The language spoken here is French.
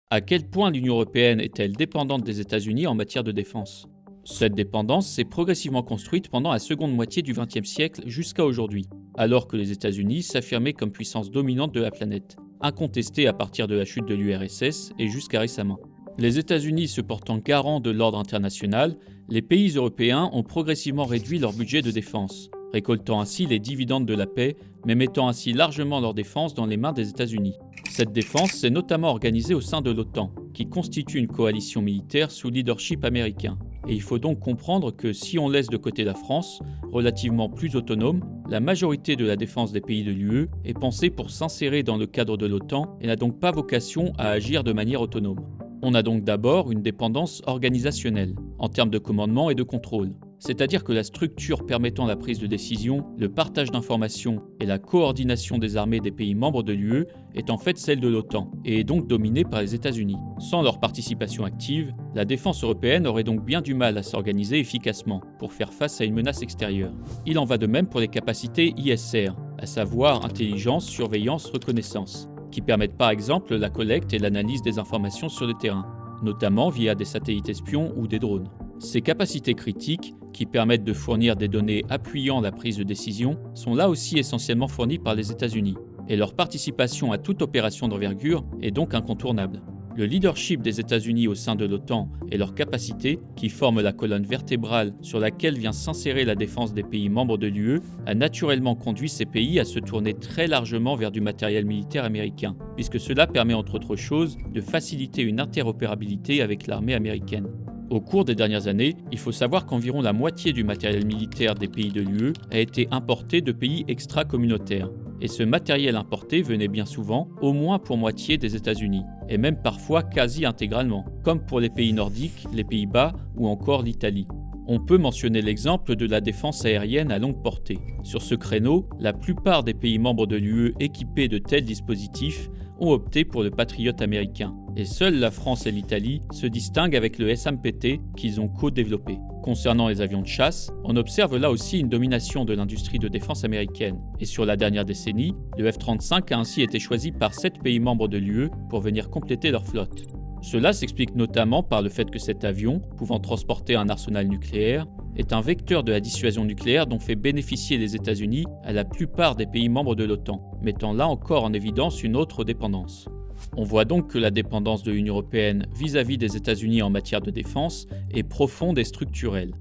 À quel point l'Union européenne est-elle dépendante des États-Unis en matière de défense? Cette dépendance s'est progressivement construite pendant la seconde moitié du XXe siècle jusqu'à aujourd'hui, alors que les États-Unis s'affirmaient comme puissance dominante de la planète, incontestée à partir de la chute de l'URSS et jusqu'à récemment. Les États-Unis se portant garant de l'ordre international, les pays européens ont progressivement réduit leur budget de défense, récoltant ainsi les dividendes de la paix, mais mettant ainsi largement leur défense dans les mains des États-Unis. Cette défense s'est notamment organisée au sein de l'OTAN, qui constitue une coalition militaire sous leadership américain. Et il faut donc comprendre que si on laisse de côté la France, relativement plus autonome, la majorité de la défense des pays de l'UE est pensée pour s'insérer dans le cadre de l'OTAN et n'a donc pas vocation à agir de manière autonome. On a donc d'abord une dépendance organisationnelle, en termes de commandement et de contrôle. C'est-à-dire que la structure permettant la prise de décision, le partage d'informations et la coordination des armées des pays membres de l'UE est en fait celle de l'OTAN, et est donc dominée par les États-Unis. Sans leur participation active, la défense européenne aurait donc bien du mal à s'organiser efficacement pour faire face à une menace extérieure. Il en va de même pour les capacités ISR, à savoir intelligence, surveillance, reconnaissance, qui permettent par exemple la collecte et l'analyse des informations sur le terrain, notamment via des satellites espions ou des drones. Ces capacités critiques, qui permettent de fournir des données appuyant la prise de décision, sont là aussi essentiellement fournies par les États-Unis, et leur participation à toute opération d'envergure est donc incontournable. Le leadership des États-Unis au sein de l'OTAN et leurs capacités, qui forment la colonne vertébrale sur laquelle vient s'insérer la défense des pays membres de l'UE, a naturellement conduit ces pays à se tourner très largement vers du matériel militaire américain, puisque cela permet entre autres choses de faciliter une interopérabilité avec l'armée américaine. Au cours des dernières années, il faut savoir qu'environ la moitié du matériel militaire des pays de l'UE a été importé de pays extra-communautaires. Et ce matériel importé venait bien souvent, au moins pour moitié, des États-Unis, et même parfois quasi intégralement, comme pour les pays nordiques, les Pays-Bas ou encore l'Italie. On peut mentionner l'exemple de la défense aérienne à longue portée. Sur ce créneau, la plupart des pays membres de l'UE équipés de tels dispositifs ont opté pour le Patriot américain. Et seules la France et l'Italie se distinguent avec le SAMPT qu'ils ont co-développé. Concernant les avions de chasse, on observe là aussi une domination de l'industrie de défense américaine. Et sur la dernière décennie, le F-35 a ainsi été choisi par 7 pays membres de l'UE pour venir compléter leur flotte. Cela s'explique notamment par le fait que cet avion, pouvant transporter un arsenal nucléaire, est un vecteur de la dissuasion nucléaire dont fait bénéficier les États-Unis à la plupart des pays membres de l'OTAN, mettant là encore en évidence une autre dépendance. On voit donc que la dépendance de l'Union européenne vis-à-vis des États-Unis en matière de défense est profonde et structurelle.